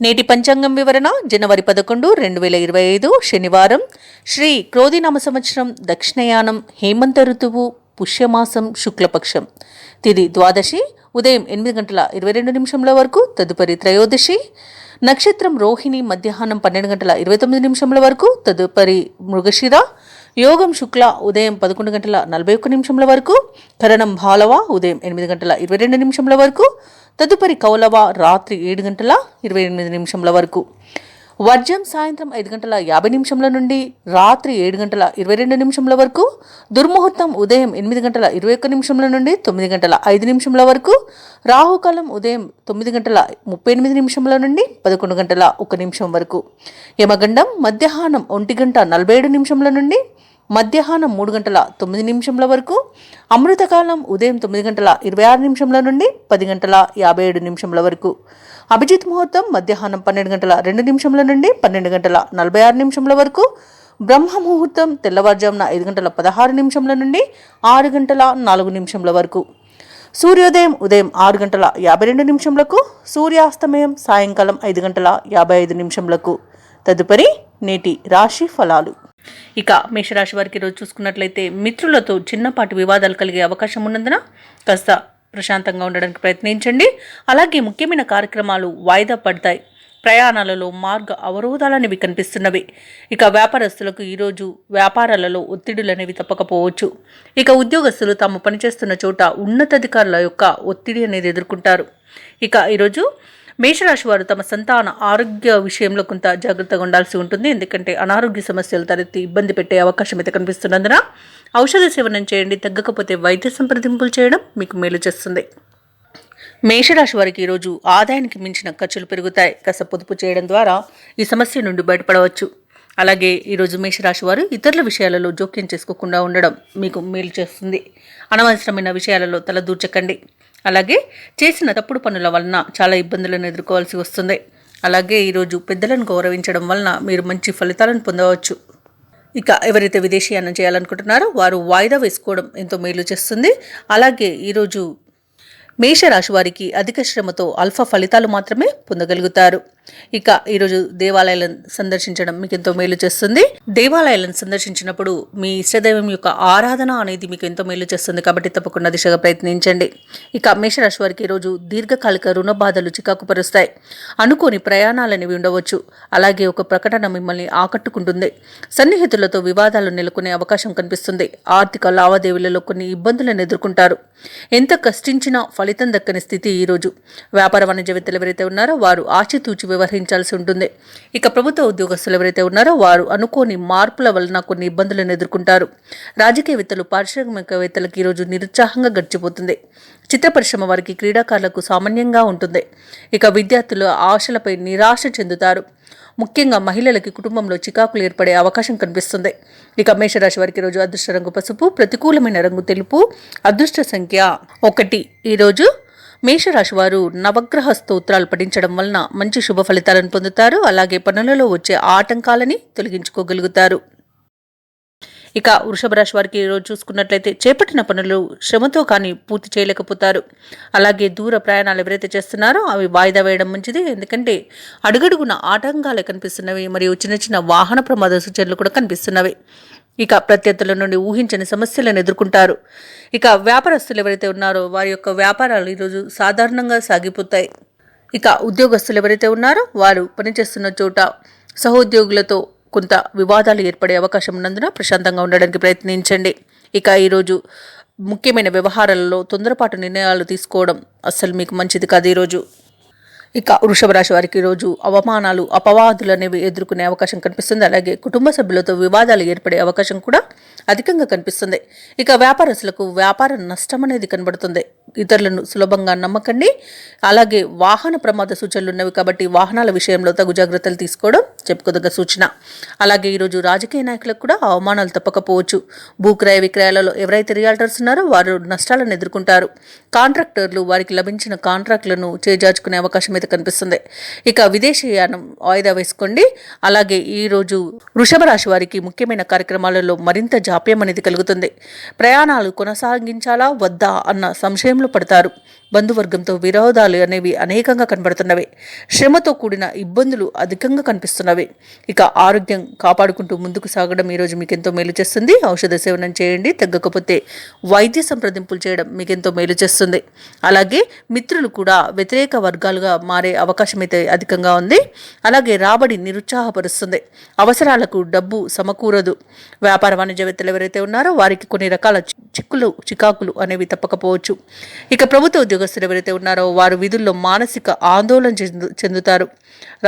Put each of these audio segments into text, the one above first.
నేటి పంచాంగం వివరణ జనవరి 11, 2025 శనివారం. శ్రీ క్రోధినామ సంవత్సరం, దక్షిణయానం, హేమంత ఋతువు, పుష్యమాసం, శుక్లపక్షం. తిది ద్వాదశి, ఉదయం 8:22 వరకు. తదుపరి త్రయోదశి. నక్షత్రం రోహిణి, మధ్యాహ్నం 12:29 వరకు. తదుపరి మృగశిర. యోగం శుక్ల, ఉదయం 11:41 వరకు. కరణం భాలవ, ఉదయం 8:22 వరకు. తదుపరి కౌలవ, రాత్రి 7:28 వరకు. వర్జం సాయంత్రం 5:50 నుండి రాత్రి 7:22 వరకు. దుర్ముహూర్తం ఉదయం 8:21 నుండి 9:05 వరకు. రాహుకాలం ఉదయం 9:38 నుండి 11:01 వరకు. యమగండం మధ్యాహ్నం 1:47 నుండి మధ్యాహ్నం 3:09 వరకు. అమృతకాలం ఉదయం 9:26 నుండి 10:57 వరకు. అభిజిత్ ముహూర్తం మధ్యాహ్నం 12:02 నుండి 12:46 వరకు. బ్రహ్మ ముహూర్తం తెల్లవారుజామున 5:16 నుండి 6:04 వరకు. సూర్యోదయం ఉదయం 6:52 సూర్యాస్తమయం సాయంకాలం 5:55. తదుపరి నేటి రాశి ఫలాలు. ఇక మేషరాశి వారికి రోజు చూసుకున్నట్లయితే మిత్రులతో చిన్నపాటి వివాదాలు కలిగే అవకాశం ఉన్నందున కాస్త ప్రశాంతంగా ఉండడానికి ప్రయత్నించండి. అలాగే ముఖ్యమైన కార్యక్రమాలు వాయిదా పడతాయి. ప్రయాణాలలో మార్గ అవరోధాలనేవి కనిపిస్తున్నవి. ఇక వ్యాపారస్తులకు ఈరోజు వ్యాపారాలలో ఒత్తిడులు అనేవి తప్పకపోవచ్చు. ఇక ఉద్యోగస్తులు తాము పనిచేస్తున్న చోట ఉన్నతాధికారుల యొక్క ఒత్తిడి అనేది ఎదుర్కొంటారు. ఇక ఈరోజు మేషరాశి వారు తమ సంతాన ఆరోగ్య విషయంలో కొంత జాగ్రత్తగా ఉండాల్సి ఉంటుంది. ఎందుకంటే అనారోగ్య సమస్యలు తలెత్తి ఇబ్బంది పెట్టే అవకాశం అయితే కనిపిస్తున్నందున ఔషధ సేవనం చేయండి. తగ్గకపోతే వైద్య సంప్రదింపులు చేయడం మీకు మేలు చేస్తుంది. మేషరాశి వారికి ఈరోజు ఆదాయానికి మించిన ఖర్చులు పెరుగుతాయి. కాస్త పొదుపు చేయడం ద్వారా ఈ సమస్య నుండి బయటపడవచ్చు. అలాగే ఈరోజు మేషరాశి వారు ఇతరుల విషయాలలో జోక్యం చేసుకోకుండా ఉండడం మీకు మేలు చేస్తుంది. అనవసరమైన విషయాలలో తల దూర్చకండి. అలాగే చేసిన తప్పుడు పనుల వలన చాలా ఇబ్బందులను ఎదుర్కోవాల్సి వస్తుంది. అలాగే ఈరోజు పెద్దలను గౌరవించడం వలన మీరు మంచి ఫలితాలను పొందవచ్చు. ఇక ఎవరైతే విదేశీయానం చేయాలనుకుంటున్నారో వారు వాయిదా వేసుకోవడం ఎంతో మేలు చేస్తుంది. అలాగే ఈరోజు మేషరాశి వారికి అధిక శ్రమతో అల్ఫా ఫలితాలు మాత్రమే పొందగలుగుతారు. ఇక ఈరోజు దేవాలయాలను సందర్శించడం మీకు ఎంతో మేలు చేస్తుంది. దేవాలయాలను సందర్శించినప్పుడు మీ ఇష్టదైవం యొక్క ఆరాధన అనేది మీకు ఎంతో మేలు చేస్తుంది. కాబట్టి తప్పకుండా దిశగా ప్రయత్నించండి. ఇక మేషరాశి వారికి ఈరోజు దీర్ఘకాలిక రుణ బాధలు చికాకు పరుస్తాయి. అనుకోని ప్రయాణాలనేవి ఉండవచ్చు. అలాగే ఒక ప్రకటన మిమ్మల్ని ఆకట్టుకుంటుంది. సన్నిహితులతో వివాదాలు నెలకొనే అవకాశం కనిపిస్తుంది. ఆర్థిక లావాదేవీలలో కొన్ని ఇబ్బందులను ఎదుర్కొంటారు. ఎంత కష్టించినా ఫలితం దక్కని స్థితి ఈరోజు. వ్యాపార వాణిజ్యవేత్తలు ఎవరైతే ఉన్నారో వారు ఆచితూచి వ్యవహరించాల్సి ఉంటుంది. ఇక ప్రభుత్వ ఉద్యోగస్తులు ఎవరైతే ఉన్నారో వారు అనుకోని మార్పుల వలన కొన్ని ఇబ్బందులను ఎదుర్కొంటారు. రాజకీయవేత్తలు, పారిశ్రామికవేత్తలకు ఈరోజు నిరుత్సాహంగా గడిచిపోతుంది. చిత్ర పరిశ్రమ వారికి, క్రీడాకారులకు సామాన్యంగా ఉంటుంది. ఇక విద్యార్థులు ఆశలపై నిరాశ చెందుతారు. ముఖ్యంగా మహిళలకి కుటుంబంలో చికాకులు ఏర్పడే అవకాశం కనిపిస్తుంది. ఇక మేషరాశి వారికి రోజు అదృష్ట రంగు పసుపు, ప్రతికూలమైన రంగు తెలుపు, అదృష్ట సంఖ్య 1. ఈరోజు మేషరాశి వారు నవగ్రహ స్తోత్రాలు పఠించడం వలన మంచి శుభ ఫలితాలను పొందుతారు. అలాగే పనులలో వచ్చే ఆటంకాలని తొలగించుకోగలుగుతారు. ఇక వృషభ రాశి వారికి ఈరోజు చూసుకున్నట్లయితే చేపట్టిన పనులు శ్రమతో కానీ పూర్తి చేయలేకపోతారు. అలాగే దూర ప్రయాణాలు ఎవరైతే చేస్తున్నారో అవి వాయిదా వేయడం మంచిది. ఎందుకంటే అడుగడుగున ఆటంకాలు కనిపిస్తున్నవి మరియు చిన్న చిన్న వాహన ప్రమాద సూచనలు కూడా కనిపిస్తున్నవి. ఇక ప్రత్యర్థుల నుండి ఊహించని సమస్యలను ఎదుర్కొంటారు. ఇక వ్యాపారస్తులు ఎవరైతే ఉన్నారో వారి యొక్క వ్యాపారాలు ఈరోజు సాధారణంగా సాగిపోతాయి. ఇక ఉద్యోగస్తులు ఎవరైతే ఉన్నారో వారు పనిచేస్తున్న చోట సహోద్యోగులతో కొంత వివాదాలు ఏర్పడే అవకాశం ఉన్నందున ప్రశాంతంగా ఉండడానికి ప్రయత్నించండి. ఇక ఈరోజు ముఖ్యమైన వ్యవహారాలలో తొందరపాటు నిర్ణయాలు తీసుకోవడం అస్సలు మీకు మంచిది కాదు. ఈరోజు ఇక వృషభ రాశి వారికి ఈరోజు అవమానాలు, అపవాదులు అనేవి ఎదుర్కొనే అవకాశం కనిపిస్తుంది. అలాగే కుటుంబ సభ్యులతో వివాదాలు ఏర్పడే అవకాశం కూడా అధికంగా కనిపిస్తుంది. ఇక వ్యాపారస్తులకు వ్యాపార నష్టం అనేది కనబడుతుంది. ఇతరులను సులభంగా నమ్మకండి. అలాగే వాహన ప్రమాద సూచనలు ఉన్నవి కాబట్టి వాహనాల విషయంలో తగు జాగ్రత్తలు తీసుకోవడం చెప్పుకోదగ్గ సూచన. అలాగే ఈరోజు రాజకీయ నాయకులకు కూడా అవమానాలు తప్పకపోవచ్చు. భూక్రయ విక్రయాలలో ఎవరైతే రియాల్టర్స్ ఉన్నారో వారు నష్టాలను ఎదుర్కొంటారు. కాంట్రాక్టర్లు వారికి లభించిన కాంట్రాక్టులను చేజార్చుకునే అవకాశం అయితే కనిపిస్తుంది. ఇక విదేశీయానం వాయిదా వేసుకోండి. అలాగే ఈరోజు వృషభ రాశి వారికి ముఖ్యమైన కార్యక్రమాలలో మరింత జాప్యం అనేది కలుగుతుంది. ప్రయాణాలు కొనసాగించాలా వద్దా అన్న సంశయంలో పడతారు. బంధువర్గంతో విరోధాలు అనేవి అనేకంగా కనబడుతున్నవి. శ్రమతో కూడిన ఇబ్బందులు అధికంగా కనిపిస్తున్నవి. ఇక ఆరోగ్యం కాపాడుకుంటూ ముందుకు సాగడం ఈరోజు మీకెంతో మేలు చేస్తుంది. ఔషధ సేవనం చేయండి. తగ్గకపోతే వైద్య సంప్రదింపులు చేయడం మీకెంతో మేలు చేస్తుంది. అలాగే మిత్రులు కూడా వ్యతిరేక వర్గాలుగా మారే అవకాశం అయితే అధికంగా ఉంది. అలాగే రాబడి నిరుత్సాహపరుస్తుంది. అవసరాలకు డబ్బు సమకూరదు. వ్యాపార వాణిజ్యవేత్తలు ఎవరైతే ఉన్నారో వారికి కొన్ని రకాల చికాకులు అనేవి తప్పకపోవచ్చు. ఇక ప్రభుత్వ ఉద్యోగస్తులు ఎవరైతే ఉన్నారో వారు విధుల్లో మానసిక ఆందోళన చెందుతారు.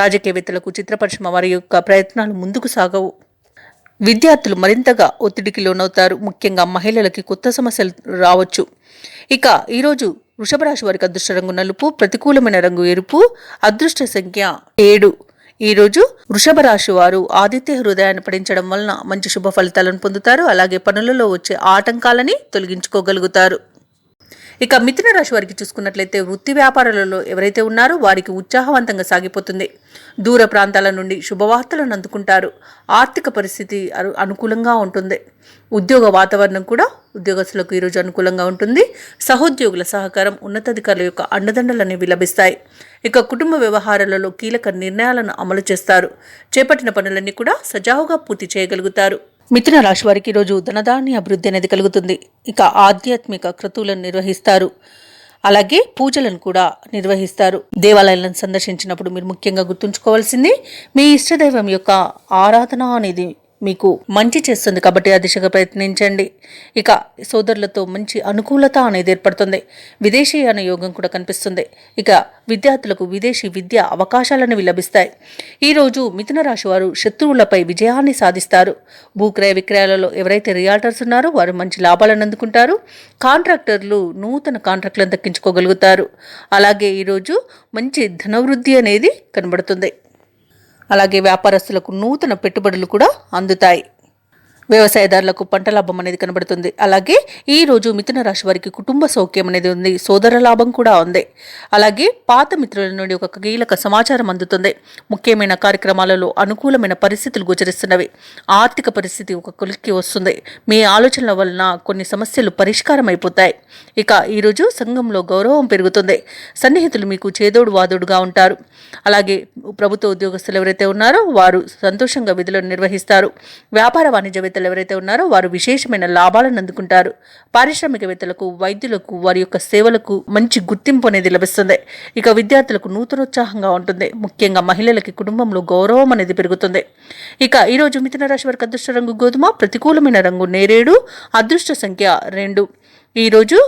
రాజకీయవేత్తలకు చిత్ర పరిశ్రమ వారి యొక్క ప్రయత్నాలు ముందుకు సాగవు. విద్యార్థులు మరింతగా ఒత్తిడికి లోనవుతారు. ముఖ్యంగా మహిళలకి కొత్త సమస్యలు రావచ్చు. ఇక ఈరోజు వృషభ రాశి వారికి అదృష్ట రంగు నలుపు, ప్రతికూలమైన రంగు ఎరుపు, అదృష్ట సంఖ్య 7. ఈరోజు వృషభ రాశి వారు ఆదిత్య హృదయాన్ని పఠించడం వలన మంచి శుభ ఫలితాలను పొందుతారు. అలాగే పనులలో వచ్చే ఆటంకాలని తొలగించుకోగలుగుతారు. ఇక మిథున రాశి వారికి చూసుకున్నట్లయితే వృత్తి వ్యాపారాలలో ఎవరైతే ఉన్నారో వారికి ఉత్సాహవంతంగా సాగిపోతుంది. దూర ప్రాంతాల నుండి శుభవార్తలను అందుకుంటారు. ఆర్థిక పరిస్థితి అనుకూలంగా ఉంటుంది. ఉద్యోగ వాతావరణం కూడా ఉద్యోగస్తులకు ఈరోజు అనుకూలంగా ఉంటుంది. సహోద్యోగుల సహకారం, ఉన్నతాధికారుల యొక్క అండదండలు అనేవి లభిస్తాయి. ఇక కుటుంబ వ్యవహారాలలో కీలక నిర్ణయాలను అమలు చేస్తారు. చేపట్టిన పనులన్నీ కూడా సజావుగా పూర్తి చేయగలుగుతారు. మిథున రాశి వారికి ఈరోజు ధనధాన్య అభివృద్ధి అనేది కలుగుతుంది. ఇక ఆధ్యాత్మిక క్రతువులను నిర్వహిస్తారు. అలాగే పూజలను కూడా నిర్వహిస్తారు. దేవాలయాలను సందర్శించినప్పుడు మీరు ముఖ్యంగా గుర్తుంచుకోవాల్సింది మీ ఇష్టదైవం యొక్క ఆరాధన అనేది మీకు మంచి చేస్తుంది కాబట్టి ఆ దిశగా ప్రయత్నించండి. ఇక సోదరులతో మంచి అనుకూలత అనేది ఏర్పడుతుంది. విదేశీయాన యోగం కూడా కనిపిస్తుంది. ఇక విద్యార్థులకు విదేశీ విద్య అవకాశాలను లభిస్తాయి. ఈరోజు మిథున రాశి వారు శత్రువులపై విజయాన్ని సాధిస్తారు. భూక్రయ విక్రయాలలో ఎవరైతే రియాల్టర్స్ ఉన్నారో వారు మంచి లాభాలను అందుకుంటారు. కాంట్రాక్టర్లు నూతన కాంట్రాక్టులను దక్కించుకోగలుగుతారు. అలాగే ఈరోజు మంచి ధనవృద్ధి అనేది కనబడుతుంది. అలాగే వ్యాపారస్తులకు నూతన పెట్టుబడులు కూడా అందుతాయి. వ్యవసాయదారులకు పంట లాభం అనేది కనబడుతుంది. అలాగే ఈ రోజు మిథున రాశి వారికి కుటుంబ సౌఖ్యం అనేది ఉంది. సోదర లాభం కూడా ఉంది. అలాగే పాత మిత్రుల నుండి ఒక కీలక సమాచారం అందుతుంది. ముఖ్యమైన కార్యక్రమాలలో అనుకూలమైన పరిస్థితులు గోచరిస్తున్నవి. ఆర్థిక పరిస్థితి ఒక కొలిక్కి వస్తుంది. మీ ఆలోచనల వలన కొన్ని సమస్యలు పరిష్కారం అయిపోతాయి. ఇక ఈరోజు సంఘంలో గౌరవం పెరుగుతుంది. సన్నిహితులు మీకు చేదోడు వాదోడుగా ఉంటారు. అలాగే ప్రభుత్వ ఉద్యోగస్తులు ఎవరైతే ఉన్నారో వారు సంతోషంగా విధులను నిర్వహిస్తారు. వ్యాపార వాణిజ్య ఎవరైతే ఉన్నారో వారు విశేషమైన లాభాలను అందుకుంటారు. పారిశ్రామికవేత్తలకు, వైద్యులకు వారి యొక్క సేవలకు మంచి గుర్తింపు అనేది లభిస్తుంది. ఇక విద్యార్థులకు నూతనోత్సాహంగా ఉంటుంది. ముఖ్యంగా మహిళలకి కుటుంబంలో గౌరవం అనేది పెరుగుతుంది. ఇక ఈరోజు మిథున రాశి వారికి అదృష్ట రంగు గోధుమ, ప్రతికూలమైన రంగు నేరేడు, అదృష్ట సంఖ్య 2. ఈరోజు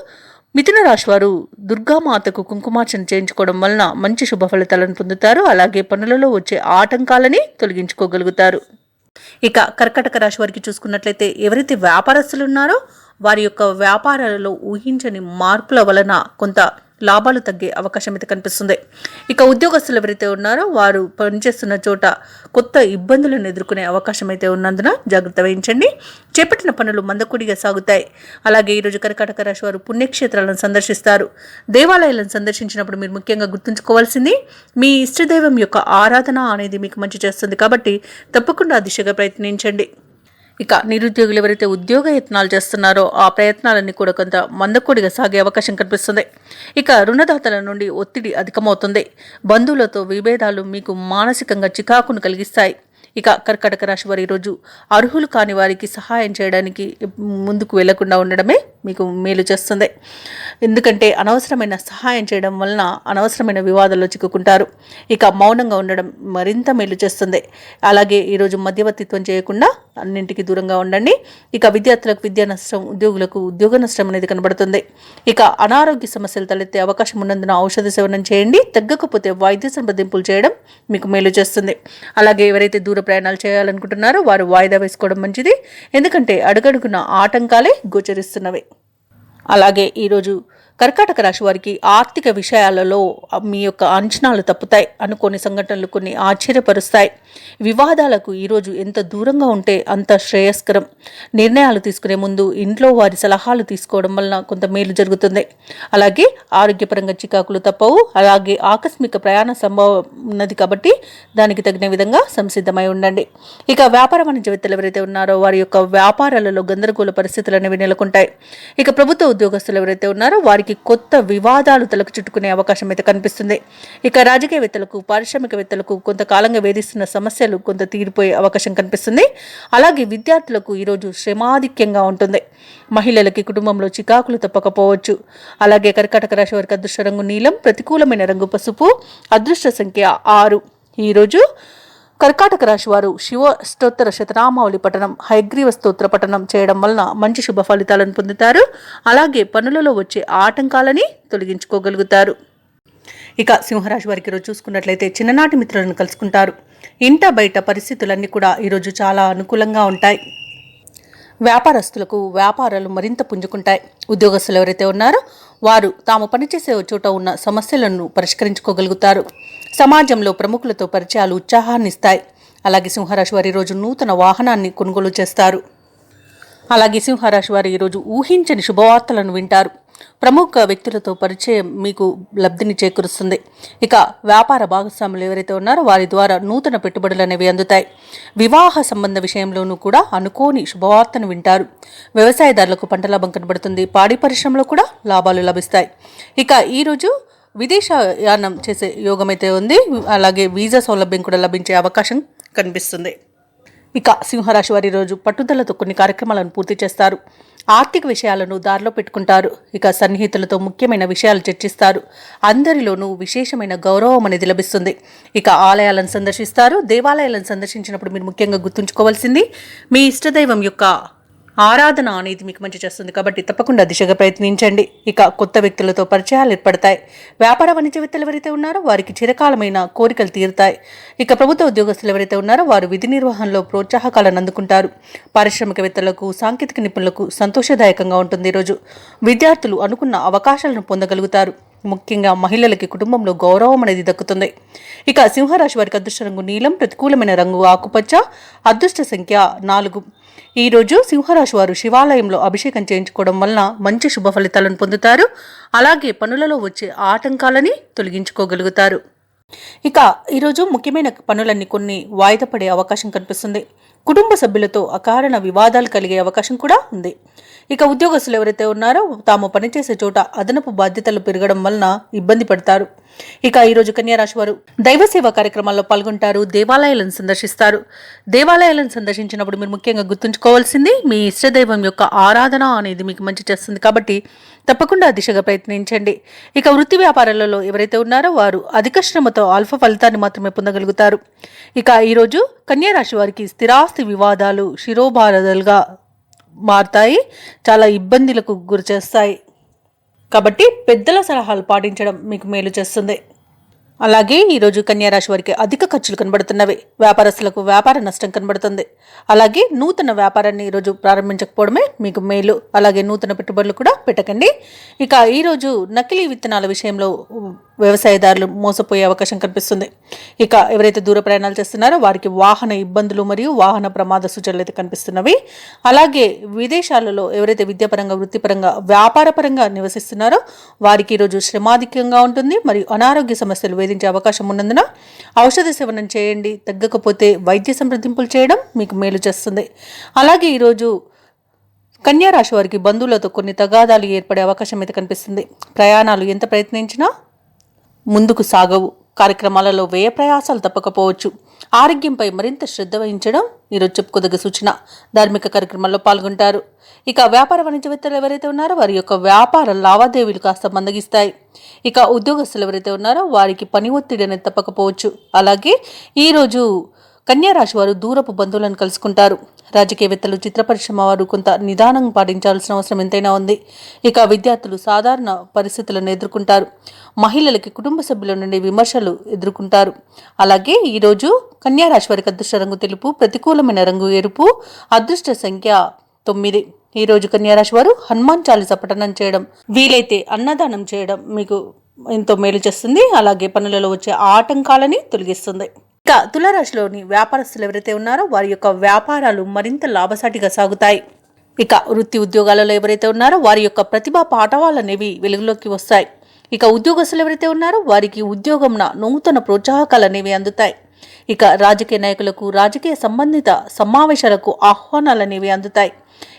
మిథున రాశి వారు దుర్గామాతకు కుంకుమార్చన చేయించుకోవడం వలన మంచి శుభ ఫలితాలను పొందుతారు. అలాగే పనులలో వచ్చే ఆటంకాలని తొలగించుకోగలుగుతారు. ఇక కర్కాటక రాశి వారికి చూసుకున్నట్లయితే ఎవరైతే వ్యాపారస్తులు ఉన్నారో వారి యొక్క వ్యాపారాలలో ఊహించని మార్పుల వలన కొంత లాభాలు తగ్గే అవకాశం అయితే కనిపిస్తుంది. ఇక ఉద్యోగస్తులు ఎవరైతే ఉన్నారో వారు పనిచేస్తున్న చోట కొత్త ఇబ్బందులను ఎదుర్కొనే అవకాశం అయితే ఉన్నందున జాగ్రత్త వహించండి. చేపట్టిన పనులు మందకొడిగా సాగుతాయి. అలాగే ఈరోజు కర్కాటక రాశి వారు పుణ్యక్షేత్రాలను సందర్శిస్తారు. దేవాలయాలను సందర్శించినప్పుడు మీరు ముఖ్యంగా గుర్తుంచుకోవాల్సింది మీ ఇష్టదైవం యొక్క ఆరాధన అనేది మీకు మంచి చేస్తుంది కాబట్టి తప్పకుండా ఆ దిశగా ప్రయత్నించండి. ఇక నిరుద్యోగులు ఎవరైతే ఉద్యోగ యత్నాలు చేస్తున్నారో ఆ ప్రయత్నాలన్నీ కూడా కొంత మందకొడిగా సాగే అవకాశం కనిపిస్తుంది. ఇక రుణదాతల నుండి ఒత్తిడి అధికమవుతుంది. బంధువులతో విభేదాలు మీకు మానసికంగా చికాకును కలిగిస్తాయి. ఇక కర్కాటక రాశి వారు ఈరోజు అర్హులు కాని వారికి సహాయం చేయడానికి ముందుకు వెళ్లకుండా ఉండడమే మీకు మేలు చేస్తుంది. ఎందుకంటే అనవసరమైన సహాయం చేయడం వలన అనవసరమైన వివాదాల్లో చిక్కుకుంటారు. ఇక మౌనంగా ఉండడం మరింత మేలు చేస్తుంది. అలాగే ఈరోజు మధ్యవర్తిత్వం చేయకుండా అన్నింటికి దూరంగా ఉండండి. ఇక విద్యార్థులకు విద్యా నష్టం, ఉద్యోగులకు ఉద్యోగ నష్టం అనేది కనబడుతుంది. ఇక అనారోగ్య సమస్యలు తలెత్తే అవకాశం ఉన్నందున ఔషధ సేవనం చేయండి. తగ్గకపోతే వైద్య సంప్రదింపులు చేయడం మీకు మేలు చేస్తుంది. అలాగే ఎవరైతే దూర ప్రయాణాలు చేయాలనుకుంటున్నారో వారు వాయిదా వేసుకోవడం మంచిది. ఎందుకంటే అడుగడుగున ఆటంకాలే గోచరిస్తున్నవి. అలాగే ఈరోజు కర్కాటక రాశి వారికి ఆర్థిక విషయాలలో మీ యొక్క అంచనాలు తప్పుతాయి. అనుకోని సంఘటనలు కొన్ని ఆశ్చర్యపరుస్తాయి. వివాదాలకు ఈరోజు ఎంత దూరంగా ఉంటే అంత శ్రేయస్కరం. నిర్ణయాలు తీసుకునే ముందు ఇంట్లో వారి సలహాలు తీసుకోవడం వలన కొంత మేలు జరుగుతుంది. అలాగే ఆరోగ్యపరంగా చికాకులు తప్పవు. అలాగే ఆకస్మిక ప్రయాణ సంభవం ఉన్నది కాబట్టి దానికి తగిన విధంగా సంసిద్ధమై ఉండండి. ఇక వ్యాపార వాణిజ్యవేత్తలు ఎవరైతే ఉన్నారో వారి యొక్క వ్యాపారాలలో గందరగోళ పరిస్థితులు అనేవి నెలకొంటాయి. ఇక ప్రభుత్వ ఉద్యోగస్తులు ఎవరైతే ఉన్నారో వారికి వారికి కొత్త వివాదాలు తలకు చుట్టుకునే అవకాశం అయితే కనిపిస్తుంది. ఇక రాజకీయవేత్తలకు, పారిశ్రామికవేత్తలకు కొంతకాలంగా వేధిస్తున్న సమస్యలు కొంత తీరిపోయే అవకాశం కనిపిస్తుంది. అలాగే విద్యార్థులకు ఈరోజు శ్రమాధిక్యంగా ఉంటుంది. మహిళలకి కుటుంబంలో చికాకులు తప్పకపోవచ్చు. అలాగే కర్కాటక రాశి వారికి అదృష్ట రంగు నీలం, ప్రతికూలమైన రంగు పసుపు, అదృష్ట సంఖ్య 6. ఈరోజు కర్కాటక రాశి వారు శివ స్తోత్ర శతనామావళి పఠనం, హయగ్రీవ స్తోత్ర పఠనం చేయడం వలన మంచి శుభ ఫలితాలను పొందుతారు. అలాగే పనులలో వచ్చే ఆటంకాలని తొలగించుకోగలుగుతారు. ఇక సింహరాశి వారికి ఈరోజు చూసుకున్నట్లయితే చిన్ననాటి మిత్రులను కలుసుకుంటారు. ఇంట బయట పరిస్థితులన్నీ కూడా ఈరోజు చాలా అనుకూలంగా ఉంటాయి. వ్యాపారస్తులకు వ్యాపారాలు మరింత పుంజుకుంటాయి. ఉద్యోగస్తులు ఎవరైతే ఉన్నారో వారు తాము పనిచేసే చోట ఉన్న సమస్యలను పరిష్కరించుకోగలుగుతారు. సమాజంలో ప్రముఖులతో పరిచయాలు ఉత్సాహాన్ని ఇస్తాయి. అలాగే సింహరాశి వారు ఈరోజు నూతన వాహనాన్ని కొనుగోలు చేస్తారు. అలాగే సింహరాశి వారు ఈరోజు ఊహించని శుభవార్తలను వింటారు. ప్రముఖ వ్యక్తులతో పరిచయం మీకు లబ్ధిని చేకూరుస్తుంది. ఇక వ్యాపార భాగస్వాములు ఎవరైతే ఉన్నారో వారి ద్వారా నూతన పెట్టుబడులు అనేవి అందుతాయి. వివాహ సంబంధ విషయంలోనూ కూడా అనుకోని శుభవార్తను వింటారు. వ్యవసాయదారులకు పంట లాభం కనబడుతుంది. పాడి పరిశ్రమలో కూడా లాభాలు లభిస్తాయి. ఇక ఈరోజు విదేశయానం చేసే యోగం అయితే ఉంది. అలాగే వీసా సౌలభ్యం కూడా లభించే అవకాశం కనిపిస్తుంది. ఇక సింహరాశి వారి రోజు పట్టుదలతో కొన్ని కార్యక్రమాలను పూర్తి చేస్తారు. ఆర్థిక విషయాలను దారిలో పెట్టుకుంటారు. ఇక సన్నిహితులతో ముఖ్యమైన విషయాలు చర్చిస్తారు. అందరిలోనూ విశేషమైన గౌరవం అనేది లభిస్తుంది. ఇక ఆలయాలను సందర్శిస్తారు. దేవాలయాలను సందర్శించినప్పుడు మీరు ముఖ్యంగా గుర్తుంచుకోవాల్సింది మీ ఇష్టదైవం యొక్క ఆరాధన అనేది మీకు మంచి చేస్తుంది. కాబట్టి తప్పకుండా దిశగా ప్రయత్నించండి. ఇక కొత్త వ్యక్తులతో పరిచయాలు ఏర్పడతాయి. వ్యాపార వాణిజ్యవేత్తలు ఎవరైతే ఉన్నారో వారికి చిరకాలమైన కోరికలు తీరుతాయి. ఇక ప్రభుత్వ ఉద్యోగస్తులు ఎవరైతే ఉన్నారో వారు విధి నిర్వహణలో ప్రోత్సాహకాలను అందుకుంటారు. పారిశ్రామికవేత్తలకు, సాంకేతిక నిపుణులకు సంతోషదాయకంగా ఉంటుంది. ఈరోజు విద్యార్థులు అనుకున్న అవకాశాలను పొందగలుగుతారు. ముఖ్యంగా మహిళలకి కుటుంబంలో గౌరవం అనేది దక్కుతుంది. ఇక సింహరాశి వారికి అదృష్ట రంగు నీలం, ప్రతికూలమైన రంగు ఆకుపచ్చ, అదృష్ట సంఖ్య 4. ఈరోజు సింహరాశి వారు శివాలయంలో అభిషేకం చేయించుకోవడం వలన మంచి శుభ ఫలితాలను పొందుతారు. అలాగే పనులలో వచ్చే ఆటంకాలని తొలగించుకోగలుగుతారు. ఇక ఈరోజు ముఖ్యమైన పనులన్నీ కొన్ని వాయిదా పడే అవకాశం కనిపిస్తుంది. కుటుంబ సభ్యులతో అకారణ వివాదాలు కలిగే అవకాశం కూడా ఉంది. ఇక ఉద్యోగస్తులు ఎవరైతే ఉన్నారో తాము పనిచేసే చోట అదనపు బాధ్యతలు పెరగడం వలన ఇబ్బంది పడతారు. ఇక ఈరోజు కన్యారాశి వారు దైవ సేవా కార్యక్రమాల్లో పాల్గొంటారు. దేవాలయాలను సందర్శిస్తారు. దేవాలయాలను సందర్శించినప్పుడు మీరు ముఖ్యంగా గుర్తుంచుకోవాల్సింది మీ ఇష్టదైవం యొక్క ఆరాధన అనేది మీకు మంచి చేస్తుంది. కాబట్టి తప్పకుండా దిశగా ప్రయత్నించండి. ఇక వృత్తి వ్యాపారాలలో ఎవరైతే ఉన్నారో వారు అధిక శ్రమతో అల్ప ఫలితాన్ని మాత్రమే పొందగలుగుతారు. ఇక ఈరోజు కన్యారాశి వారికి స్థిరాస్తి వివాదాలు శిరోభారదలుగా మారుతాయి. చాలా ఇబ్బందులకు గురి చేస్తాయి. కాబట్టి పెద్దల సలహాలు పాటించడం మీకు మేలు చేస్తుంది. అలాగే ఈరోజు కన్యారాశి వారికి అధిక ఖర్చులు కనబడుతున్నవి. వ్యాపారస్తులకు వ్యాపార నష్టం కనబడుతుంది. అలాగే నూతన వ్యాపారాన్ని ఈరోజు ప్రారంభించకపోవడమే మీకు మేలు. అలాగే నూతన పెట్టుబడులు కూడా పెట్టకండి. ఇక ఈరోజు నకిలీ విత్తనాల విషయంలో వ్యవసాయదారులు మోసపోయే అవకాశం కనిపిస్తుంది. ఇక ఎవరైతే దూర ప్రయాణాలు చేస్తున్నారో వారికి వాహన ఇబ్బందులు మరియు వాహన ప్రమాద సూచనలు అయితే కనిపిస్తున్నవి. అలాగే విదేశాలలో ఎవరైతే విద్యాపరంగా, వృత్తిపరంగా, వ్యాపారపరంగా నివసిస్తున్నారో వారికి ఈరోజు శ్రమాధిక్యంగా ఉంటుంది. మరియు అనారోగ్య సమస్యలు వేధించే అవకాశం ఉన్నందున ఔషధ సేవనం చేయండి. తగ్గకపోతే వైద్య సంప్రదింపులు చేయడం మీకు మేలు చేస్తుంది. అలాగే ఈరోజు కన్యారాశి వారికి బంధువులతో కొన్ని తగాదాలు ఏర్పడే అవకాశం అయితే కనిపిస్తుంది. ప్రయాణాలు ఎంత ప్రయత్నించినా ముందుకు సాగవు. కార్యక్రమాలలో వ్యయ ప్రయాసాలు తప్పకపోవచ్చు. ఆరోగ్యంపై మరింత శ్రద్ధ వహించడం ఈరోజు చెప్పుకోదగ్గ సూచన. ధార్మిక కార్యక్రమాల్లో పాల్గొంటారు. ఇక వ్యాపార వాణిజ్యవేత్తలు ఎవరైతే ఉన్నారో వారి యొక్క వ్యాపార లావాదేవీలు కాస్త మందగిస్తాయి. ఇక ఉద్యోగస్తులు ఎవరైతే ఉన్నారో వారికి పని ఒత్తిడి అనేది తప్పకపోవచ్చు. అలాగే ఈరోజు కన్యారాశి వారు దూరపు బంధువులను కలుసుకుంటారు. రాజకీయవేత్తలు, చిత్ర పరిశ్రమ వారు కొంత నిదానం పాటించాల్సిన అవసరం ఎంతైనా ఉంది. ఇక విద్యార్థులు సాధారణ పరిస్థితులను ఎదుర్కొంటారు. మహిళలకి కుటుంబ సభ్యుల నుండి విమర్శలు ఎదుర్కొంటారు. అలాగే ఈరోజు కన్యారాశి వారికి అదృష్ట రంగు తెలుపు, ప్రతికూలమైన రంగు ఎరుపు, అదృష్ట సంఖ్య 9. ఈరోజు కన్యారాశి వారు హనుమాన్ చాలీసా పఠనం చేయడం, వీలైతే అన్నదానం చేయడం మీకు ఎంతో మేలు చేస్తుంది. అలాగే పనులలో వచ్చే ఆటంకాలని తొలగిస్తుంది. ఇక తులారాశిలోని వ్యాపారస్తులు ఎవరైతే ఉన్నారో వారి యొక్క వ్యాపారాలు మరింత లాభసాటిగా సాగుతాయి. ఇక వృత్తి ఉద్యోగాలలో ఎవరైతే ఉన్నారో వారి యొక్క ప్రతిభా పాఠవాలనేవి వెలుగులోకి వస్తాయి. ఇక ఉద్యోగస్తులు ఎవరైతే ఉన్నారో వారికి ఉద్యోగంన నూతన ప్రోత్సాహకాలు అనేవి అందుతాయి. ఇక రాజకీయ నాయకులకు రాజకీయ సంబంధిత సమావేశాలకు ఆహ్వానాలు అనేవి అందుతాయి.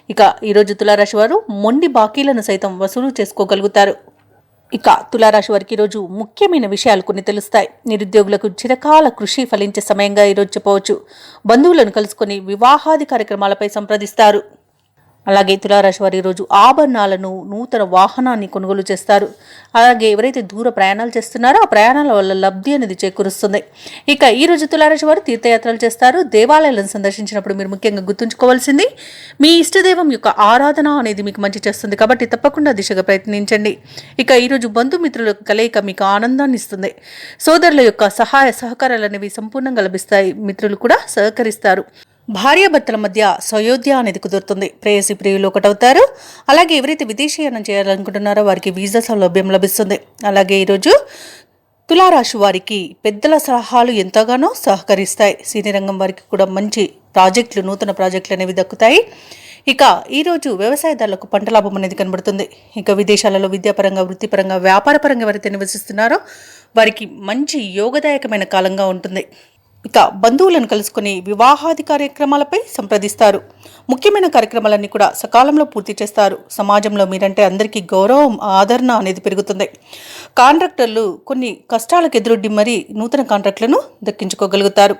ఇక ఈరోజు తులారాశి వారు మొండి బాకీలను సైతం వసూలు చేసుకోగలుగుతారు. ఇక తులారాశి వారికి ఈరోజు ముఖ్యమైన విషయాలు కొన్ని తెలుస్తాయి. నిరుద్యోగులకు చిరకాల కృషి ఫలించే సమయంగా ఈరోజు చెప్పవచ్చు. బంధువులను కలుసుకొని వివాహాది కార్యక్రమాలపై సంప్రదిస్తారు. అలాగే తులారాశి వారు ఈరోజు ఆభరణాలను, నూతన వాహనాన్ని కొనుగోలు చేస్తారు. అలాగే ఎవరైతే దూర ప్రయాణాలు చేస్తున్నారో ఆ ప్రయాణాల వల్ల లబ్ధి అనేది చేకూరుస్తుంది. ఇక ఈరోజు తులారాశి వారు తీర్థయాత్రలు చేస్తారు. దేవాలయాలను సందర్శించినప్పుడు మీరు ముఖ్యంగా గుర్తుంచుకోవాల్సింది మీ ఇష్టదైవం యొక్క ఆరాధన అనేది మీకు మంచి చేస్తుంది కాబట్టి తప్పకుండా దిశగా ప్రయత్నించండి. ఇక ఈరోజు బంధుమిత్రుల కలయిక మీకు ఆనందాన్ని ఇస్తుంది. సోదరుల యొక్క సహాయ సహకారాలు అనేవి సంపూర్ణంగా లభిస్తాయి. మిత్రులు కూడా సహకరిస్తారు. భార్యాభర్తల మధ్య సయోధ్య అనేది కుదురుతుంది. ప్రేయసి ప్రియులు ఒకటవుతారు. అలాగే ఎవరైతే విదేశీయానం చేయాలనుకుంటున్నారో వారికి వీసా సౌలభ్యం లభిస్తుంది. అలాగే ఈరోజు తులారాశి వారికి పెద్దల సలహాలు ఎంతగానో సహకరిస్తాయి. సినీ రంగం వారికి కూడా మంచి ప్రాజెక్టులు, నూతన ప్రాజెక్టులు అనేవి దక్కుతాయి. ఇక ఈరోజు వ్యవసాయదారులకు పంట లాభం అనేది కనబడుతుంది. ఇక విదేశాలలో విద్యాపరంగా, వృత్తిపరంగా, వ్యాపారపరంగా ఎవరైతే నివసిస్తున్నారో వారికి మంచి యోగదాయకమైన కాలంగా ఉంటుంది. ఇక బంధువులను కలుసుకుని వివాహాది కార్యక్రమాలపై సంప్రదిస్తారు. ముఖ్యమైన కార్యక్రమాలన్నీ కూడా సకాలంలో పూర్తి చేస్తారు. సమాజంలో మీరంటే అందరికీ గౌరవం, ఆదరణ అనేది పెరుగుతుంది. కాంట్రాక్టర్లు కొన్ని కష్టాలకు ఎదురొడ్డి మరీ నూతన కాంట్రాక్టులను దక్కించుకోగలుగుతారు.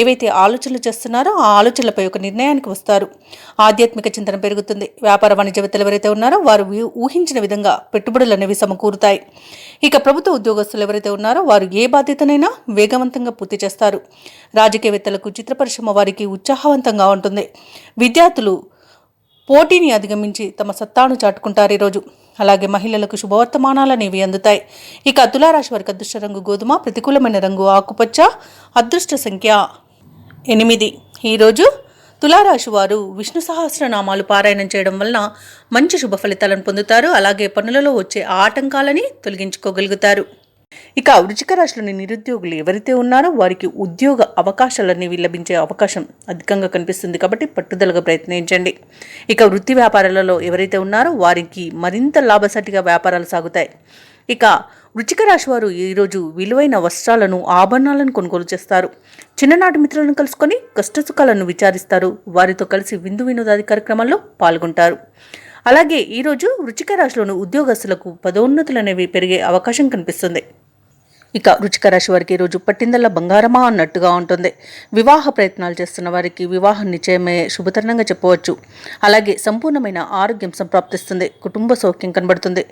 ఏవైతే ఆలోచనలు చేస్తున్నారో ఆ ఆలోచనలపై ఒక నిర్ణయానికి వస్తారు. ఆధ్యాత్మిక చింతన పెరుగుతుంది. వ్యాపార వాణిజ్యవేత్తలు ఎవరైతే ఉన్నారో వారు ఊహించిన విధంగా పెట్టుబడులు అనేవి సమకూరుతాయి. ఇక ప్రభుత్వ ఉద్యోగస్తులు ఎవరైతే ఉన్నారో వారు ఏ బాధ్యతనైనా వేగవంతంగా పూర్తి చేస్తారు. రాజకీయవేత్తలకు, చిత్ర పరిశ్రమ వారికి ఉత్సాహవంతంగా ఉంటుంది. విద్యార్థులు పోటీని అధిగమించి తమ సత్తాను చాటుకుంటారు ఈరోజు. అలాగే మహిళలకు శుభవర్తమానాలు అనేవి అందుతాయి. ఇక తులారాశి వారికి అదృష్ట రంగు గోధుమ, ప్రతికూలమైన రంగు ఆకుపచ్చ, అదృష్ట సంఖ్య 8. ఈరోజు తులారాశి వారు విష్ణు సహస్రనామాలు పారాయణం చేయడం వలన మంచి శుభ ఫలితాలను పొందుతారు. అలాగే పనులలో వచ్చే ఆటంకాలని తొలగించుకోగలుగుతారు. ఇక వృశ్చిక రాశిలోని నిరుద్యోగులు ఎవరైతే ఉన్నారో వారికి ఉద్యోగ అవకాశాలనేవి లభించే అవకాశం అధికంగా కనిపిస్తుంది కాబట్టి పట్టుదలగా ప్రయత్నించండి. ఇక వృత్తి వ్యాపారాలలో ఎవరైతే ఉన్నారో వారికి మరింత లాభసాటిగా వ్యాపారాలు సాగుతాయి. ఇక వృశ్చిక రాశి వారు ఈరోజు విలువైన వస్త్రాలను, ఆభరణాలను కొనుగోలు చేస్తారు. చిన్ననాటి మిత్రులను కలుసుకొని కష్టసుఖాలను విచారిస్తారు. వారితో కలిసి విందు వినోదాది కార్యక్రమాల్లో పాల్గొంటారు. అలాగే ఈరోజు వృశ్చిక రాశిలోని ఉద్యోగస్తులకు పదోన్నతులు అనేవి పెరిగే అవకాశం కనిపిస్తుంది. ఇక వృశ్చిక రాశి వారికి ఈరోజు పట్టిందల్లా బంగారమా అన్నట్టుగా ఉంటుంది. వివాహ ప్రయత్నాలు చేస్తున్న వారికి వివాహం నిశ్చయమే శుభతరుణంగా చెప్పవచ్చు. అలాగే సంపూర్ణమైన ఆరోగ్యం సంప్రాప్తిస్తుంది. కుటుంబ సౌఖ్యం కనబడుతుంది.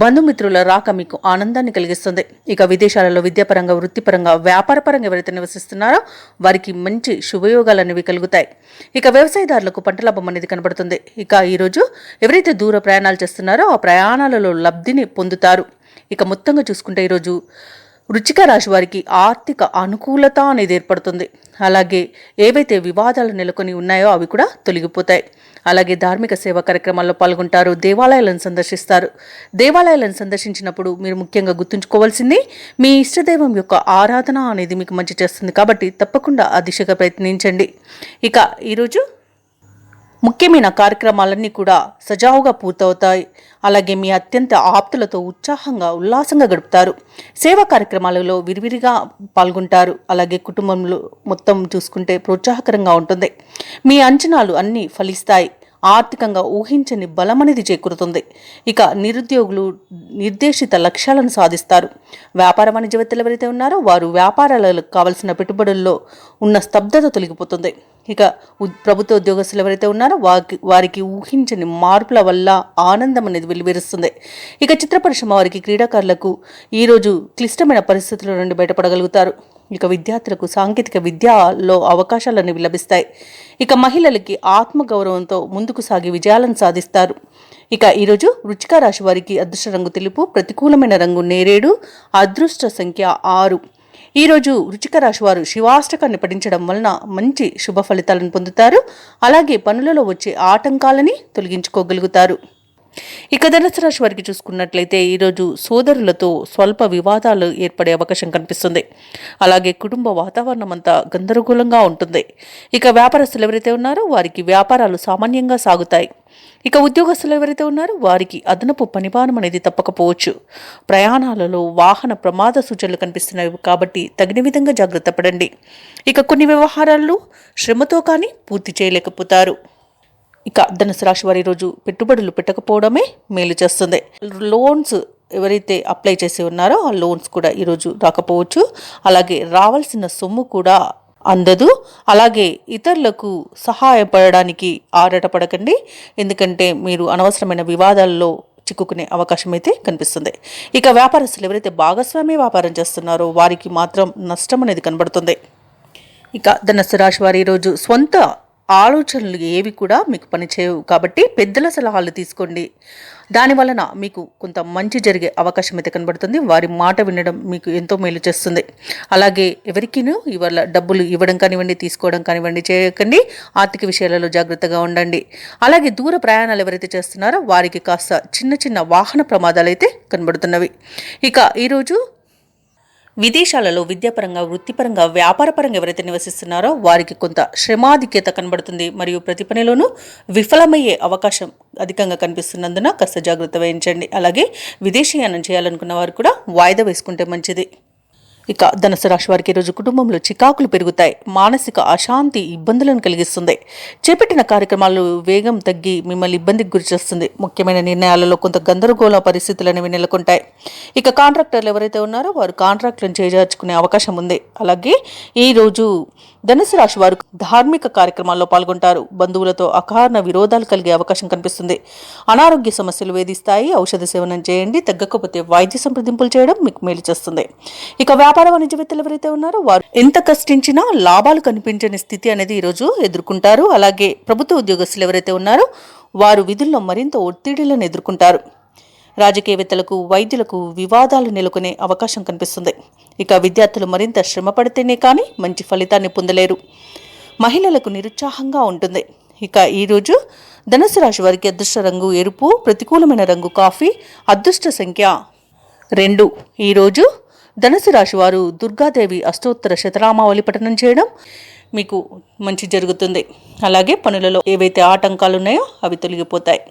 బంధుమిత్రుల రాక మీకు ఆనందాన్ని కలిగిస్తుంది. ఇక విదేశాలలో విద్యాపరంగా, వృత్తిపరంగా, వ్యాపారపరంగా ఎవరైతే నివసిస్తున్నారో వారికి మంచి శుభయోగాలు అనేవి కలుగుతాయి. ఇక వ్యవసాయదారులకు పంట లాభం అనేది కనబడుతుంది. ఇక ఈరోజు ఎవరైతే దూర ప్రయాణాలు చేస్తున్నారో ఆ ప్రయాణాలలో లబ్ధిని పొందుతారు. ఇక మొత్తంగా చూసుకుంటే ఈరోజు వృశ్చిక రాశి వారికి ఆర్థిక అనుకూలత అనేది ఏర్పడుతుంది. అలాగే ఏవైతే వివాదాలు నెలకొని ఉన్నాయో అవి కూడా తొలగిపోతాయి. అలాగే ధార్మిక సేవా కార్యక్రమాల్లో పాల్గొంటారు. దేవాలయాలను సందర్శిస్తారు. దేవాలయాలను సందర్శించినప్పుడు మీరు ముఖ్యంగా గుర్తుంచుకోవాల్సింది మీ ఇష్టదైవం యొక్క ఆరాధన అనేది మీకు మంచి చేస్తుంది కాబట్టి తప్పకుండా ఆ దిశగా ప్రయత్నించండి. ఇక ఈరోజు ముఖ్యమైన కార్యక్రమాలన్నీ కూడా సజావుగా పూర్తవుతాయి. అలాగే మీ అత్యంత ఆప్తులతో ఉత్సాహంగా, ఉల్లాసంగా గడుపుతారు. సేవా కార్యక్రమాలలో విరివిరిగా పాల్గొంటారు. అలాగే కుటుంబంలో మొత్తం చూసుకుంటే ప్రోత్సాహకరంగా ఉంటుంది. మీ అంచనాలు అన్నీ ఫలిస్తాయి. ఆర్థికంగా ఊహించని బలం అనేది చేకూరుతుంది. ఇక నిరుద్యోగులు నిర్దేశిత లక్ష్యాలను సాధిస్తారు. వ్యాపార వాణిజ్యవేత్తలు ఎవరైతే ఉన్నారో వారు వ్యాపారాలకు కావలసిన పెట్టుబడుల్లో ఉన్న స్తబ్దత తొలగిపోతుంది. ఇక ప్రభుత్వ ఉద్యోగస్తులు ఎవరైతే ఉన్నారో వారికి ఊహించని మార్పుల వల్ల ఆనందం అనేది వెలువరుస్తుంది. ఇక చిత్ర పరిశ్రమ వారికి, క్రీడాకారులకు ఈరోజు క్లిష్టమైన పరిస్థితుల నుండి బయటపడగలుగుతారు. ఇక విద్యార్థులకు సాంకేతిక విద్యలో అవకాశాలు అనేవి లభిస్తాయి. ఇక మహిళలకి ఆత్మగౌరవంతో ముందుకు సాగి విజయాలను సాధిస్తారు. ఇక ఈరోజు వృశ్చిక రాశి వారికి అదృష్ట రంగు తెలుపు, ప్రతికూలమైన రంగు నేరేడు, అదృష్ట సంఖ్య 6. ఈరోజు వృశ్చిక రాశి వారు శివాష్టకాన్ని పఠించడం వలన మంచి శుభ ఫలితాలను పొందుతారు. అలాగే పనులలో వచ్చే ఆటంకాలని తొలగించుకోగలుగుతారు. ఇక ధనుసు రాశి వారికి చూసుకున్నట్లయితే ఈరోజు సోదరులతో స్వల్ప వివాదాలు ఏర్పడే అవకాశం కనిపిస్తుంది. అలాగే కుటుంబ వాతావరణం అంతా గందరగోళంగా ఉంటుంది. ఇక వ్యాపారస్తులు ఎవరైతే ఉన్నారో వారికి వ్యాపారాలు సామాన్యంగా సాగుతాయి. ఇక ఉద్యోగస్తులు ఎవరైతే ఉన్నారో వారికి అదనపు పనిభారం అనేది తప్పకపోవచ్చు. ప్రయాణాలలో వాహన ప్రమాద సూచనలు కనిపిస్తున్నాయి కాబట్టి తగిన విధంగా జాగ్రత్త పడండి. ఇక కొన్ని వ్యవహారాలు శ్రమతో కానీ పూర్తి చేయలేకపోతారు. ఇక ధనుసు రాశి వారి రోజు పెట్టుబడులు పెట్టకపోవడమే మేలు చేస్తుంది. లోన్స్ ఎవరైతే అప్లై చేసి ఉన్నారో ఆ లోన్స్ కూడా ఈరోజు రాకపోవచ్చు. అలాగే రావాల్సిన సొమ్ము కూడా అందదు. అలాగే ఇతరులకు సహాయపడడానికి ఆరాటపడకండి, ఎందుకంటే మీరు అనవసరమైన వివాదాల్లో చిక్కుకునే అవకాశం అయితే కనిపిస్తుంది. ఇక వ్యాపారస్తులు ఎవరైతే భాగస్వామ్య వ్యాపారం చేస్తున్నారో వారికి మాత్రం నష్టం అనేది కనబడుతుంది. ఇక ధనుస్సు రాశి వారి ఈరోజు సొంత ఆలోచనలు ఏవి కూడా మీకు పనిచేయవు కాబట్టి పెద్దల సలహాలు తీసుకోండి. దానివలన మీకు కొంత మంచి జరిగే అవకాశం అయితే కనబడుతుంది. వారి మాట వినడం మీకు ఎంతో మేలు చేస్తుంది. అలాగే ఎవరికినూ ఇవాళ డబ్బులు ఇవ్వడం కానివ్వండి, తీసుకోవడం కానివ్వండి చేయకండి. ఆర్థిక విషయాలలో జాగ్రత్తగా ఉండండి. అలాగే దూర ప్రయాణాలు ఎవరైతే చేస్తున్నారో వారికి కాస్త చిన్న చిన్న వాహన ప్రమాదాలు అయితే కనబడుతున్నవి. ఇక ఈరోజు విదేశాలలో విద్యాపరంగా, వృత్తిపరంగా, వ్యాపారపరంగా ఎవరైతే నివసిస్తున్నారో వారికి కొంత శ్రమాధిక్యత కనబడుతుంది. మరియు ప్రతి పనిలోనూ విఫలమయ్యే అవకాశం అధికంగా కనిపిస్తున్నందున కాస్త జాగ్రత్త వహించండి. అలాగే విదేశీయానం చేయాలనుకున్న వారు కూడా వాయిదా వేసుకుంటే మంచిది. ఇక ధనుసు రాశి వారికి ఈరోజు కుటుంబంలో చికాకులు పెరుగుతాయి. మానసిక అశాంతి ఇబ్బందులను కలిగిస్తుంది. చేపట్టిన కార్యక్రమాలు వేగం తగ్గి మిమ్మల్ని ఇబ్బందికి గురిచేస్తుంది. ముఖ్యమైన నిర్ణయాలలో కొంత గందరగోళ పరిస్థితులు అనేవి నెలకొంటాయి. ఇక కాంట్రాక్టర్లు ఎవరైతే ఉన్నారో వారు కాంట్రాక్టులను చేజార్చుకునే అవకాశం ఉంది. అలాగే ఈరోజు ధనుసు రాశి వారు ధార్మిక కార్యక్రమాల్లో పాల్గొంటారు. బంధువులతో అకారణ విరోధాలు కలిగే అవకాశం కనిపిస్తుంది. అనారోగ్య సమస్యలు వేధిస్తాయి. ఔషధ సేవనం చేయండి. తగ్గకపోతే వైద్య సంప్రదింపులు చేయడం మీకు మేలు చేస్తుంది. ఇక వ్యాపార వాణిజ్యవేత్తలు ఎవరైతే ఉన్నారో వారు ఎంత కష్టించినా లాభాలు కనిపించని స్థితి అనేది ఈరోజు ఎదుర్కొంటారు. అలాగే ప్రభుత్వ ఉద్యోగస్తులు ఎవరైతే ఉన్నారో వారు విధుల్లో మరింత ఒత్తిడిలను ఎదుర్కొంటారు. రాజకీయవేత్తలకు, వైద్యులకు వివాదాలు నెలకొనే అవకాశం కనిపిస్తుంది. ఇక విద్యార్థులు మరింత శ్రమ పడితేనే కానీ మంచి ఫలితాన్ని పొందలేరు. మహిళలకు నిరుత్సాహంగా ఉంటుంది. ఇక ఈరోజు ధనుసు రాశి వారికి అదృష్ట రంగు ఎరుపు, ప్రతికూలమైన రంగు కాఫీ, అదృష్ట సంఖ్య 2. ఈరోజు ధనుసు రాశి వారు దుర్గాదేవి అష్టోత్తర శతనామావళి పఠనం చేయడం మీకు మంచి జరుగుతుంది. అలాగే పనులలో ఏవైతే ఆటంకాలు ఉన్నాయో అవి తొలగిపోతాయి.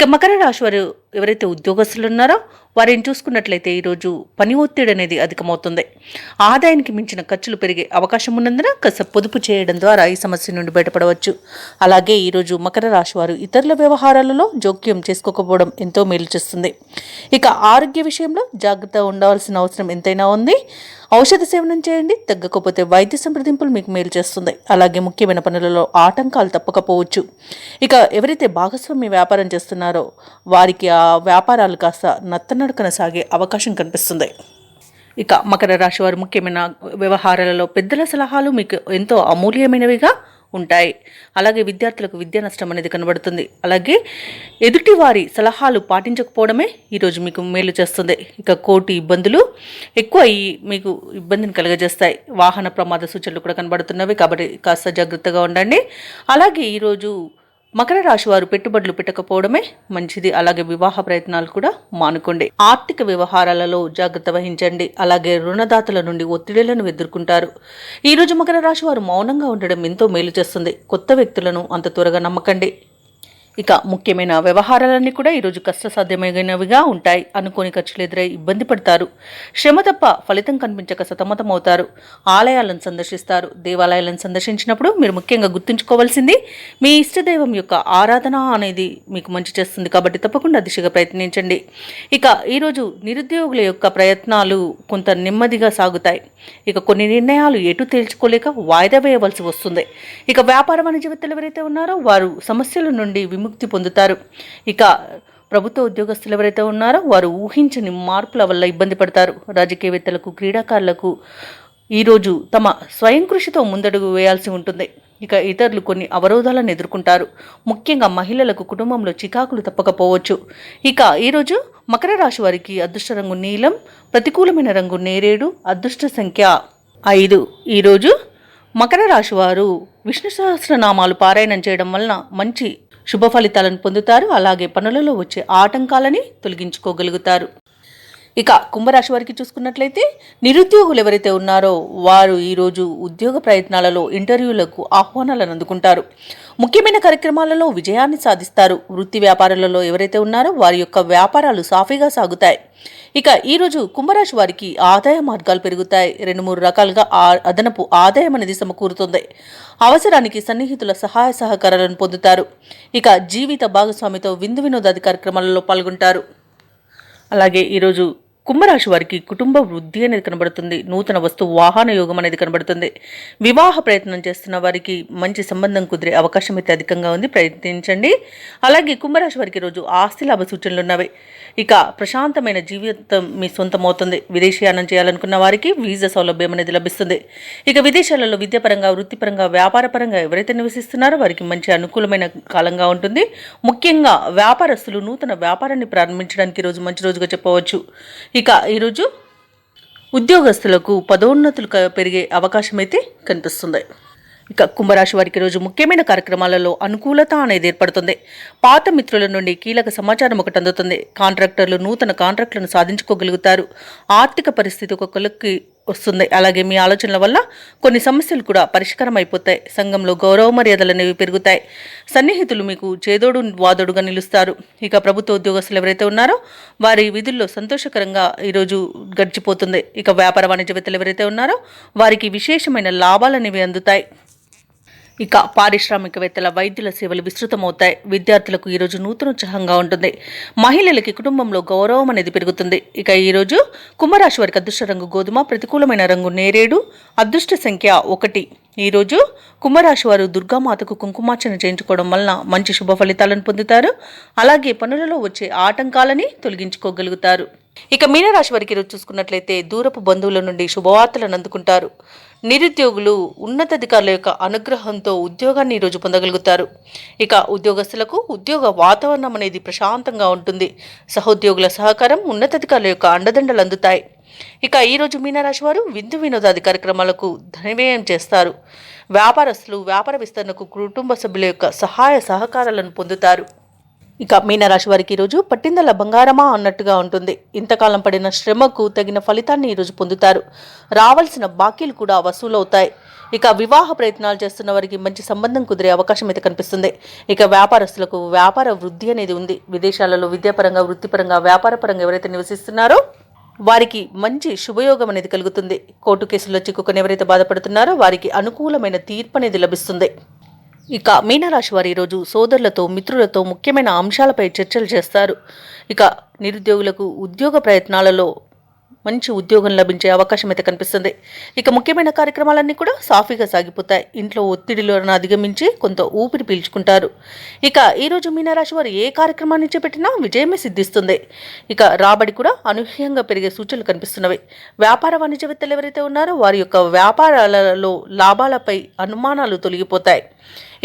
ఇక మకర రాశి వారు ఎవరైతే ఉద్యోగస్తులు ఉన్నారో వారిని చూసుకున్నట్లయితే ఈరోజు పని ఒత్తిడి అనేది అధికమవుతుంది. ఆదాయానికి మించిన ఖర్చులు పెరిగే అవకాశం ఉన్నందున కాస్త పొదుపు చేయడం ద్వారా ఈ సమస్య నుండి బయటపడవచ్చు. అలాగే ఈరోజు మకర రాశి వారు ఇతరుల వ్యవహారాలలో జోక్యం చేసుకోకపోవడం ఎంతో మేలు చేస్తుంది. ఇక ఆరోగ్య విషయంలో జాగ్రత్త ఉండవలసిన అవసరం ఎంతైనా ఉంది. ఔషధ సేవనం చేయండి. తగ్గకపోతే వైద్య సంప్రదింపులు మీకు మేలు చేస్తుంది. అలాగే ముఖ్యమైన పనులలో ఆటంకాలు తప్పకపోవచ్చు. ఇక ఎవరైతే భాగస్వామ్య వ్యాపారం చేస్తున్నారో వారికి ఆ వ్యాపారాలు కాస్త నత్తనడకన సాగే అవకాశం కనిపిస్తుంది. ఇక మకర రాశి వారు ముఖ్యమైన వ్యవహారాలలో పెద్దల సలహాలు మీకు ఎంతో అమూల్యమైనవిగా ఉంటాయి. అలాగే విద్యార్థులకు విద్యా నష్టం అనేది కనబడుతుంది. అలాగే ఎదుటి వారి సలహాలు పాటించకపోవడమే ఈరోజు మీకు మేలు చేస్తుంది. ఇక కోర్టు ఇబ్బందులు ఎక్కువ మీకు ఇబ్బందిని కలుగజేస్తాయి. వాహన ప్రమాద సూచనలు కూడా కనబడుతున్నవి కాబట్టి కాస్త జాగ్రత్తగా ఉండండి. అలాగే ఈరోజు మకర రాశి వారు పెట్టుబడులు పెట్టకపోవడమే మంచిది. అలాగే వివాహ ప్రయత్నాలు కూడా మానుకోండి. ఆర్థిక వ్యవహారాలలో జాగ్రత్త వహించండి. అలాగే రుణదాతల నుండి ఒత్తిడిలను ఎదుర్కొంటారు. ఈరోజు మకర రాశి వారు మౌనంగా ఉండడం ఎంతో మేలు చేస్తుంది. కొత్త వ్యక్తులను అంత త్వరగా నమ్మకండి. ఇక ముఖ్యమైన వ్యవహారాలన్నీ కూడా ఈరోజు కష్టసాధ్యమైనవిగా ఉంటాయి. అనుకోని ఖర్చులు ఎదురై ఇబ్బంది పడతారు. శ్రమ తప్ప ఫలితం కనిపించక సతమతమవుతారు. ఆలయాలను సందర్శిస్తారు. దేవాలయాలను సందర్శించినప్పుడు మీరు ముఖ్యంగా గుర్తుంచుకోవాల్సింది మీ ఇష్టదైవం యొక్క ఆరాధన అనేది మీకు మంచి చేస్తుంది కాబట్టి తప్పకుండా దిశగా ప్రయత్నించండి. ఇక ఈరోజు నిరుద్యోగుల యొక్క ప్రయత్నాలు కొంత నెమ్మదిగా సాగుతాయి. ఇక కొన్ని నిర్ణయాలు ఎటు తేల్చుకోలేక వాయిదా వేయవలసి వస్తుంది. ఇక వ్యాపార వాణిజ్యవేత్తలు ఎవరైతే ఉన్నారో వారు సమస్యల నుండి విముక్తి పొందుతారు. ఇక ప్రభుత్వ ఉద్యోగస్తులు ఎవరైతే ఉన్నారో వారు ఊహించని మార్పుల వల్ల ఇబ్బంది పడతారు. రాజకీయవేత్తలకు, క్రీడాకారులకు ఈరోజు తమ స్వయం కృషితో ముందడుగు వేయాల్సి ఉంటుంది. ఇక ఇతరులు కొన్ని అవరోధాలను ఎదుర్కొంటారు. ముఖ్యంగా మహిళలకు కుటుంబంలో చికాకులు తప్పకపోవచ్చు. ఇక ఈరోజు మకర రాశి వారికి అదృష్ట రంగు నీలం, ప్రతికూలమైన రంగు నేరేడు, అదృష్ట సంఖ్య 5. ఈరోజు మకర రాశి వారు విష్ణు సహస్రనామాలు పారాయణం చేయడం వలన మంచి శుభ ఫలితాలను పొందుతారు. అలాగే పనులలో వచ్చే ఆటంకాలని తొలగించుకోగలుగుతారు. ఇక కుంభరాశి వారికి చూసుకున్నట్లయితే నిరుద్యోగులు ఎవరైతే ఉన్నారో వారు ఈరోజు ఉద్యోగ ప్రయత్నాలలో ఇంటర్వ్యూలకు ఆహ్వానాలను అందుకుంటారు. ముఖ్యమైన కార్యక్రమాలలో విజయాన్ని సాధిస్తారు. వృత్తి వ్యాపారాలలో ఎవరైతే ఉన్నారో వారి యొక్క వ్యాపారాలు సాఫీగా సాగుతాయి. ఇక ఈరోజు కుంభరాశి వారికి ఆదాయ మార్గాలు పెరుగుతాయి. 2-3 రకాలుగా అదనపు ఆదాయం అనేది సమకూరుతుంది. అవసరానికి సన్నిహితుల సహాయ సహకారాలను పొందుతారు. ఇక జీవిత భాగస్వామితో విందు వినోదాది కార్యక్రమాలలో పాల్గొంటారు. అలాగే ఈరోజు కుంభరాశి వారికి కుటుంబ వృద్ధి అనేది కనబడుతుంది. నూతన వస్తు వాహన యోగం అనేది కనబడుతుంది. వివాహ ప్రయత్నం చేస్తున్న వారికి మంచి సంబంధం కుదిరే అవకాశం అయితే అధికంగా ఉంది, ప్రయత్నించండి. అలాగే కుంభరాశి వారికి ఈరోజు ఆస్తి లాభ సూచనలు ఉన్నవి. ఇక ప్రశాంతమైన జీవితం మీ సొంతమవుతుంది. విదేశీయానం చేయాలనుకున్న వారికి వీసా సౌలభ్యం అనేది లభిస్తుంది. ఇక విదేశాలలో విద్యాపరంగా, వృత్తిపరంగా, వ్యాపారపరంగా ఎవరైతే నివసిస్తున్నారో వారికి మంచి అనుకూలమైన కాలంగా ఉంటుంది. ముఖ్యంగా వ్యాపారస్తులు నూతన వ్యాపారాన్ని ప్రారంభించడానికి ఈరోజు మంచి రోజుగా చెప్పవచ్చు. ఇక ఈరోజు ఉద్యోగస్తులకు పదోన్నతులు పెరిగే అవకాశం అయితే కనిపిస్తుంది. ఇక కుంభరాశి వారికి రోజు ముఖ్యమైన కార్యక్రమాలలో అనుకూలత అనేది ఏర్పడుతుంది. పాత మిత్రుల నుండి కీలక సమాచారం ఒకటి అందుతుంది. కాంట్రాక్టర్లు నూతన కాంట్రాక్టులను సాధించుకోగలుగుతారు. ఆర్థిక పరిస్థితి ఒక కొలక్కి వస్తుంది. అలాగే మీ ఆలోచనల వల్ల కొన్ని సమస్యలు కూడా పరిష్కారం అయిపోతాయి. సంఘంలో గౌరవ మర్యాదలు అనేవి పెరుగుతాయి. సన్నిహితులు మీకు చేదోడు వాదోడుగా నిలుస్తారు. ఇక ప్రభుత్వ ఉద్యోగస్తులు ఎవరైతే ఉన్నారో వారి విధుల్లో సంతోషకరంగా ఈరోజు గడిచిపోతుంది. ఇక వ్యాపార వాణిజ్యవేత్తలు ఎవరైతే ఉన్నారో వారికి విశేషమైన లాభాలు అనేవి అందుతాయి. ఇక పారిశ్రామికవేత్తల, వైద్యుల సేవలు విస్తృతమవుతాయి. విద్యార్థులకు ఈరోజు నూతనోత్సాహంగా ఉంటుంది. మహిళలకి కుటుంబంలో గౌరవం అనేది పెరుగుతుంది. ఇక ఈరోజు కుంభరాశి వారికి అదృష్ట రంగు గోధుమ, ప్రతికూలమైన రంగు నేరేడు, అదృష్ట సంఖ్య 1. ఈరోజు కుంభరాశి వారు దుర్గామాతకు కుంకుమార్చన చేయించుకోవడం వలన మంచి శుభ ఫలితాలను పొందుతారు. అలాగే పనులలో వచ్చే ఆటంకాలని తొలగించుకోగలుగుతారు. ఇక మీనరాశి వారికి ఈరోజు చూసుకున్నట్లయితే దూరపు బంధువుల నుండి శుభవార్తలను అందుకుంటారు. నిరుద్యోగులు ఉన్నతాధికారుల యొక్క అనుగ్రహంతో ఉద్యోగాన్ని ఈరోజు పొందగలుగుతారు. ఇక ఉద్యోగస్తులకు ఉద్యోగ వాతావరణం అనేది ప్రశాంతంగా ఉంటుంది. సహోద్యోగుల సహకారం, ఉన్నతాధికారుల యొక్క అండదండలు అందుతాయి. ఇక ఈరోజు మీనరాశి వారు విందు వినోదాది కార్యక్రమాలకు ధనవ్యయం చేస్తారు. వ్యాపారస్తులు వ్యాపార విస్తరణకు కుటుంబ సభ్యుల యొక్క సహాయ సహకారాలను పొందుతారు. ఇక మీనరాశి వారికి ఈరోజు పట్టిందల బంగారమా అన్నట్టుగా ఉంటుంది. ఇంతకాలం పడిన శ్రమకు తగిన ఫలితాన్ని ఈరోజు పొందుతారు. రావాల్సిన బాకీలు కూడా వసూలవుతాయి. ఇక వివాహ ప్రయత్నాలు చేస్తున్న వారికి మంచి సంబంధం కుదిరే అవకాశం అయితే కనిపిస్తుంది. ఇక వ్యాపారస్తులకు వ్యాపార వృద్ధి అనేది ఉంది. విదేశాలలో విద్యాపరంగా, వృత్తిపరంగా, వ్యాపారపరంగా ఎవరైతే నివసిస్తున్నారో వారికి మంచి శుభయోగం అనేది కలుగుతుంది. కోర్టు కేసుల్లో చిక్కుకొని ఎవరైతే బాధపడుతున్నారో వారికి అనుకూలమైన తీర్పు అనేది లభిస్తుంది. ఇక మీనరాశి వారు ఈరోజు సోదరులతో, మిత్రులతో ముఖ్యమైన అంశాలపై చర్చలు చేస్తారు. ఇక నిరుద్యోగులకు ఉద్యోగ ప్రయత్నాలలో మంచి ఉద్యోగం లభించే అవకాశం అయితే కనిపిస్తుంది. ఇక ముఖ్యమైన కార్యక్రమాలన్నీ కూడా సాఫీగా సాగిపోతాయి. ఇంట్లో ఒత్తిడిలను అధిగమించి కొంత ఊపిరి పీల్చుకుంటారు. ఇక ఈరోజు మీనరాశి వారు ఏ కార్యక్రమాన్ని చేపట్టినా విజయమే సిద్ధిస్తుంది. ఇక రాబడి కూడా అనూహ్యంగా పెరిగే సూచనలు కనిపిస్తున్నవి. వ్యాపార వాణిజ్యవేత్తలు ఎవరైతే ఉన్నారో వారి యొక్క వ్యాపారాలలో లాభాలపై అనుమానాలు తొలగిపోతాయి.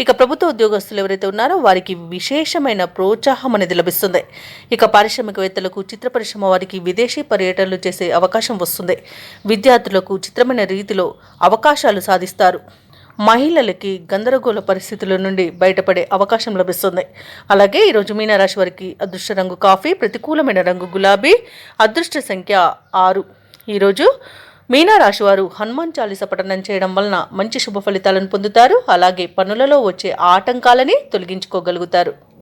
ఇక ప్రభుత్వ ఉద్యోగస్తులు ఎవరైతే ఉన్నారో వారికి విశేషమైన ప్రోత్సాహం అనేది లభిస్తుంది. ఇక పారిశ్రామికవేత్తలకు, చిత్ర పరిశ్రమ వారికి విదేశీ పర్యటనలు చేసే అవకాశం వస్తుంది. విద్యార్థులకు చిత్రమైన రీతిలో అవకాశాలు సాధిస్తారు. మహిళలకి గందరగోళ పరిస్థితుల నుండి బయటపడే అవకాశం లభిస్తుంది. అలాగే ఈరోజు మీనరాశి వారికి అదృష్ట రంగు కాఫీ, ప్రతికూలమైన రంగు గులాబీ, అదృష్ట సంఖ్య 6. ఈరోజు మీనరాశి వారు హనుమాన్ చాలీస పఠనం చేయడం వలన మంచి శుభ ఫలితాలను పొందుతారు. అలాగే పనులలో వచ్చే ఆటంకాలని తొలగించుకోగలుగుతారు.